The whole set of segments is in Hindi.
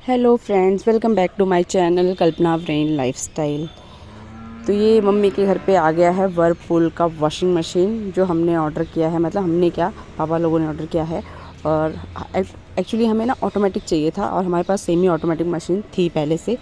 Hello friends, welcome back to my channel Kalpana brain lifestyle. तो ये मम्मी के घर पे आ गया है वर्लपूल का वॉशिंग मशीन जो हमने ऑर्डर किया है। मतलब हमने क्या, पापा लोगों ने ऑर्डर किया है। और एक्चुअली हमें ना ऑटोमेटिक चाहिए था और हमारे पास सेमी ऑटोमेटिक मशीन थी पहले से,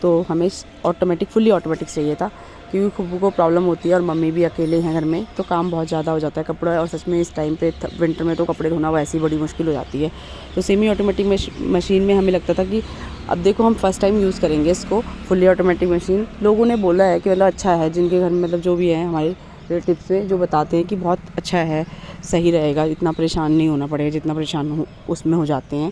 तो हमें ऑटोमेटिक फुल्ली ऑटोमेटिक चाहिए था क्योंकि खुब्बू को प्रॉब्लम होती है और मम्मी भी अकेले हैं घर में, तो काम बहुत ज़्यादा हो जाता है कपड़ा। और सच में इस टाइम पे विंटर में तो कपड़े धोना वैसे ही बड़ी मुश्किल हो जाती है। तो सेमी ऑटोमेटिक मशीन में हमें लगता था कि अब देखो हम फर्स्ट टाइम यूज़ करेंगे इसको, फुल्ली ऑटोमेटिक मशीन। लोगों ने बोला है कि मतलब अच्छा है, जिनके घर में मतलब जो भी है हमारे रिलेटिव्स से जो बताते हैं कि बहुत अच्छा है, सही रहेगा, इतना परेशान नहीं होना पड़ेगा जितना परेशान उसमें हो जाते हैं।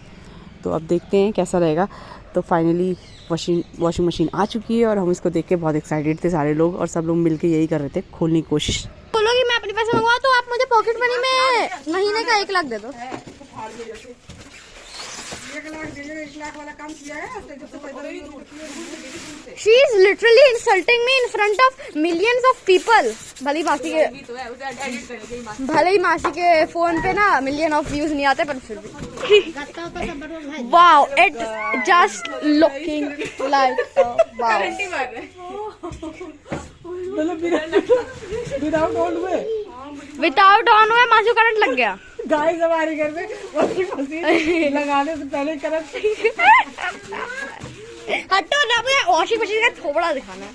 तो अब देखते हैं कैसा रहेगा। तो फाइनली वॉशिंग मशीन आ चुकी है और हम इसको देख के बहुत एक्साइटेड थे सारे लोग, और सब लोग मिलके यही कर रहे थे, खोलने की कोशिश। बोलोगी मैं अपने पैसे मंगवा तो आप मुझे पॉकेट मनी में महीने का 1 लाख दे दो। 1 लाख वाला काम किया है। She is literally insulting me in front of millions of people. भले ही मासी के फोन पे ना मिलियन ऑफ व्यूज नहीं आते, पर फिर भी wow, it just looking like wow. Without on हुए मासी करंट लग गया। गाइस हमारे घर में वॉशिंग मशीन लगाने से पहले करंट। हटो ना, मुझे वॉशिंग मशीन का थोबड़ा दिखाना है।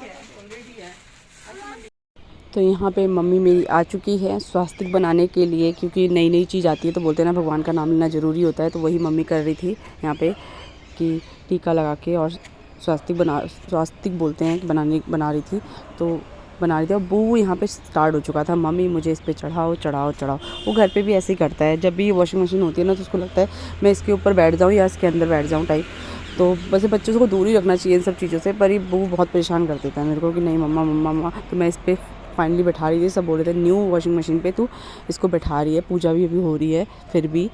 तो यहाँ पे मम्मी मेरी आ चुकी है स्वास्तिक बनाने के लिए, क्योंकि नई नई चीज़ आती है तो बोलते हैं ना भगवान का नाम लेना ज़रूरी होता है। तो वही मम्मी कर रही थी यहाँ पे कि टीका लगा के और स्वास्तिक बोलते हैं कि बना रही थी। तो बना रही थी और वो यहाँ पे स्टार्ट हो चुका था, मम्मी मुझे इस पे चढ़ाओ चढ़ाओ चढ़ाओ। वो घर पे भी ऐसे ही करता है, जब भी वॉशिंग मशीन होती है ना तो उसको लगता है मैं इसके ऊपर बैठ जाऊँ या इसके अंदर बैठ जाऊँ टाइप। तो वैसे बच्चों को दूर ही रखना चाहिए इन सब चीज़ों से, पर ये वो बहुत परेशान कर देता है मेरे को कि नहीं मम्मा मम्मा मम्मा। तो मैं इस पर फाइनली बैठा रही थी। सब बोल रहे थे न्यू वॉशिंग मशीन पे तू इसको बैठा रही है, पूजा भी अभी हो रही है फिर भी।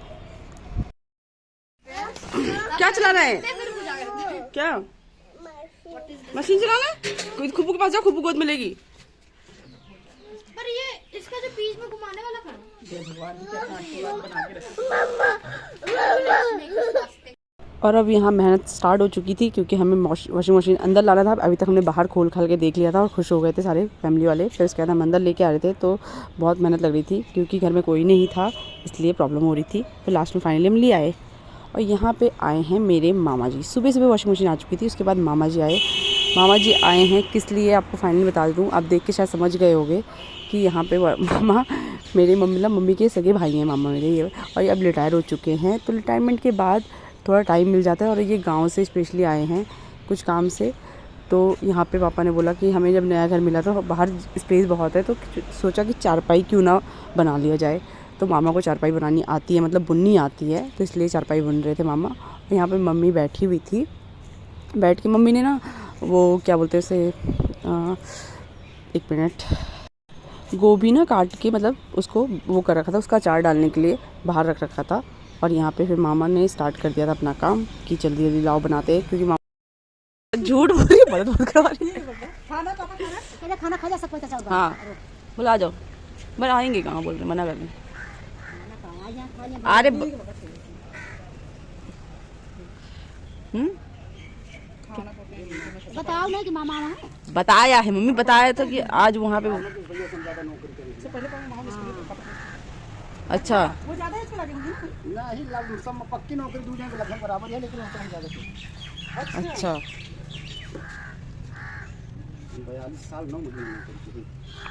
क्या चला रहा है, क्या मशीन चलाना है? खुब्बू के पास जाओ, खुब्बू गोद मिलेगी। पर ये इसका जो बीच में घुमाने वाला था, और अब यहाँ मेहनत स्टार्ट हो चुकी थी क्योंकि हमें वॉशिंग मशीन अंदर लाना था। अभी तक हमने बाहर खोल खाल के देख लिया था और खुश हो गए थे सारे फैमिली वाले। फिर उसके बाद हम अंदर लेके आ रहे थे तो बहुत मेहनत लग रही थी क्योंकि घर में कोई नहीं था, इसलिए प्रॉब्लम हो रही थी। फिर लास्ट में फाइनली हम ले आए। और यहाँ पे आए हैं मेरे मामा जी। सुबह सुबह वॉशिंग मशीन आ चुकी थी, उसके बाद मामा जी आए। मामा जी आए हैं किस लिए आपको फाइनली बता दूँ, आप देख के शायद समझ गए होंगे कि यहाँ पे मामा मेरे मम्मी के सगे भाई हैं मामा मेरे ये, और ये अब रिटायर हो चुके हैं। तो रिटायरमेंट के बाद थोड़ा टाइम मिल जाता है और ये गांव से स्पेशली आए हैं कुछ काम से। तो यहाँ पे पापा ने बोला कि हमें जब नया घर मिला तो बाहर स्पेस बहुत है, तो सोचा कि चारपाई क्यों ना बना लिया जाए। तो मामा को चारपाई बनानी आती है, मतलब बुननी आती है, तो इसलिए चारपाई बुन रहे थे मामा। यहाँ पे मम्मी बैठी हुई थी, बैठ के मम्मी ने ना वो क्या बोलते हैं उसे, एक मिनट, गोभी ना काट के मतलब उसको वो कर रखा था, उसका अचार डालने के लिए बाहर रख रखा था। और यहाँ पे फिर मामा ने स्टार्ट कर दिया था अपना काम कि जल्दी जल्दी लाओ बनाते हैं, क्योंकि मामा झूठ बोल रही है, बहुत करवा रही है। खाना खा जा सकते हो। हाँ बोला आ जाओ, बनाएंगे कहाँ, बोल रहे मना कर रहे। अरे बताओ ना कि मामा बताया है मम्मी, बताया था कि आज वहाँ पे। अच्छा वो ज्यादा इसको लगेगी नहीं, सब पक्की नौकरी दूसरे के लगभग बराबर है, लेकिन उसका ज्यादा थी। अच्छा 42 साल 9 महीने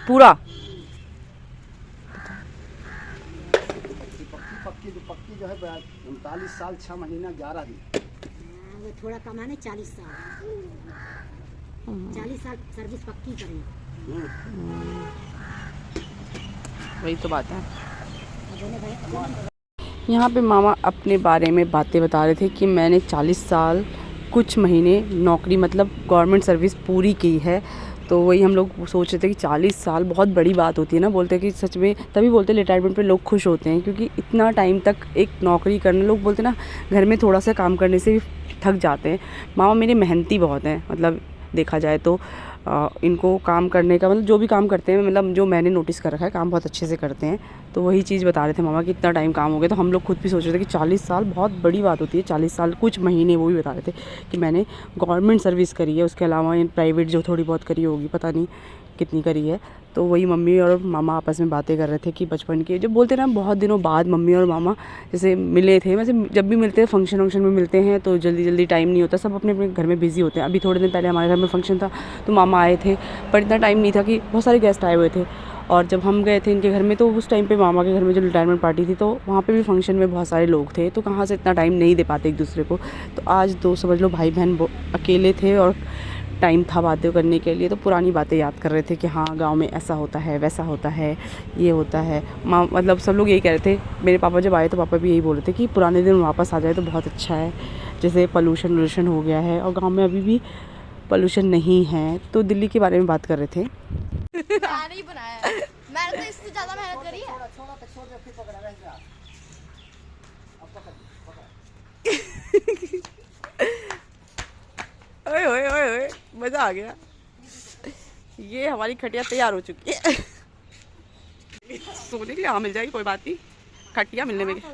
पूरा पक्की जो है 39 साल 6 महीना 11 दिन। वो थोड़ा कम है ना, 40 साल 40 साल सर्विस पक्की करें। वही तो बात है। यहाँ पे मामा अपने बारे में बातें बता रहे थे कि मैंने 40 साल कुछ महीने नौकरी मतलब गवर्नमेंट सर्विस पूरी की है। तो वही हम लोग सोच रहे थे कि 40 साल बहुत बड़ी बात होती है ना, बोलते हैं कि सच में तभी बोलते हैं रिटायरमेंट पे लोग खुश होते हैं, क्योंकि इतना टाइम तक एक नौकरी करना, लोग बोलते हैं ना घर में थोड़ा सा काम करने से भी थक जाते हैं। मामा मेरे मेहनती बहुत हैं, मतलब देखा जाए तो इनको काम करने का मतलब जो भी काम करते हैं, मतलब जो मैंने नोटिस कर रखा है, काम बहुत अच्छे से करते हैं। तो वही चीज़ बता रहे थे मामा कि इतना टाइम काम हो गया। तो हम लोग खुद भी सोच रहे थे कि 40 साल बहुत बड़ी बात होती है। 40 साल कुछ महीने वो भी बता रहे थे कि मैंने गवर्नमेंट सर्विस करी है, उसके अलावा इन प्राइवेट जो थोड़ी बहुत करी होगी, पता नहीं कितनी करी है। तो वही मम्मी और मामा आपस में बातें कर रहे थे कि बचपन के जब बोलते ना बहुत दिनों बाद मम्मी और मामा जैसे मिले थे। वैसे जब भी मिलते हैं फंक्शन वंक्शन में मिलते हैं तो जल्दी जल्दी टाइम नहीं होता, सब अपने अपने घर में बिज़ी होते हैं। अभी थोड़े दिन पहले हमारे घर में फंक्शन था तो मामा आए थे, पर इतना टाइम नहीं था कि बहुत सारे गेस्ट आए हुए थे। और जब हम गए थे इनके घर में तो उस टाइम पे मामा के घर में जो रिटायरमेंट पार्टी थी तो वहाँ पे भी फंक्शन में बहुत सारे लोग थे, तो कहाँ से इतना टाइम नहीं दे पाते एक दूसरे को। तो आज तो समझ लो भाई बहन अकेले थे और टाइम था बातें करने के लिए। तो पुरानी बातें याद कर रहे थे कि हाँ गांव में ऐसा होता है, वैसा होता है, ये होता है। मतलब सब लोग यही कह रहे थे। मेरे पापा जब आए तो पापा भी यही बोल रहे थे कि पुराने दिन वापस आ जाए तो बहुत अच्छा है। जैसे पोल्यूशन वोल्यूशन हो गया है और गांव में अभी भी पोल्यूशन नहीं है। तो दिल्ली के बारे में बात कर रहे थे। मैंने ही बनाया है, मैंने तो इससे ज्यादा मेहनत करी है। छोड़ दे फिर पकड़ा रहेगा। ओए ओए ओए ओए, मज़ा आ गया। ये हमारी खटिया तैयार हो चुकी है। सोने के लिए हाँ मिल जाएगी, कोई बात नहीं। खटिया मिलने में कहाँ?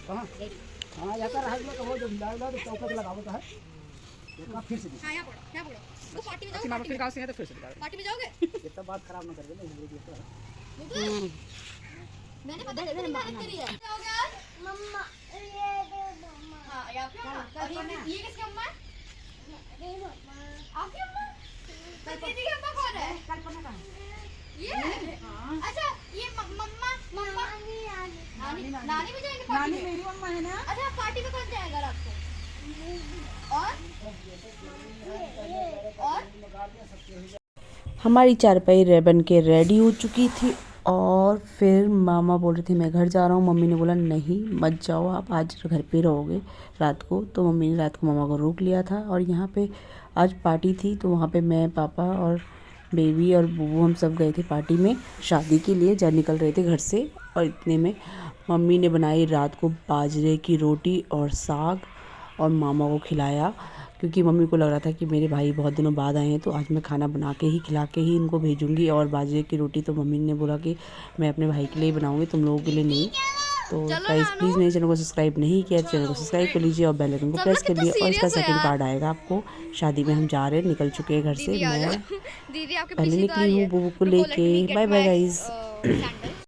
हाँ यहाँ का रहा तो वो जो मिला तो चौका लगावता है। एक फिर से हाँ, यहाँ पकड़ो। तो पार्टी में फिर जाओगे? कहाँ से है तो फिर से लगा। पार्टी में जाओगे? इतना बात खराब ना कर दे ना। मैंने पता है मैंने मेहनत करी है। जाओगे आज? मम्मा ये दे दो मम्मा। हाँ, ये आपकी अम्मा? ये किसकी अम्मा है? आपकी अम्मा? तो दीदी की अम्मा कौन है? कल्पना का। ये? अच्छा, ये मम्मा नानी भी जाएंगे पार्टी में? मेरी मम्मा है ना। अच्छा, पार्टी में कौन जाएगा रात को? और हमारी चारपाई रेबन के रेडी हो चुकी थी और फिर मामा बोल रहे थे मैं घर जा रहा हूँ। मम्मी ने बोला नहीं मत जाओ, आप आज घर पे रहोगे रात को। तो मम्मी ने रात को मामा को रोक लिया था और यहाँ पे आज पार्टी थी। तो वहाँ पे मैं, पापा और बेबी और बुबू हम सब गए थे पार्टी में शादी के लिए। जब निकल रहे थे घर से और इतने में मम्मी ने बनाई रात को बाजरे की रोटी और साग और मामा को खिलाया, क्योंकि मम्मी को लग रहा था कि मेरे भाई बहुत दिनों बाद आए हैं तो आज मैं खाना बना के ही खिला के ही इनको भेजूंगी। और बाजरे की रोटी तो मम्मी ने बोला कि मैं अपने भाई के लिए बनाऊंगी, तुम लोगों के लिए नहीं। तो गाइस प्लीज़ मेरे चैनल को सब्सक्राइब नहीं किया तो चैनल को सब्सक्राइब कर लीजिए और बेल आइकन को प्रेस कर लीजिए। और इसका सेकंड पार्ट आएगा आपको। शादी में हम जा रहे हैं, निकल चुके हैं घर से। मैं दीदी आपके पहले निकली हूँ बुबू को लेके। Bye bye guys.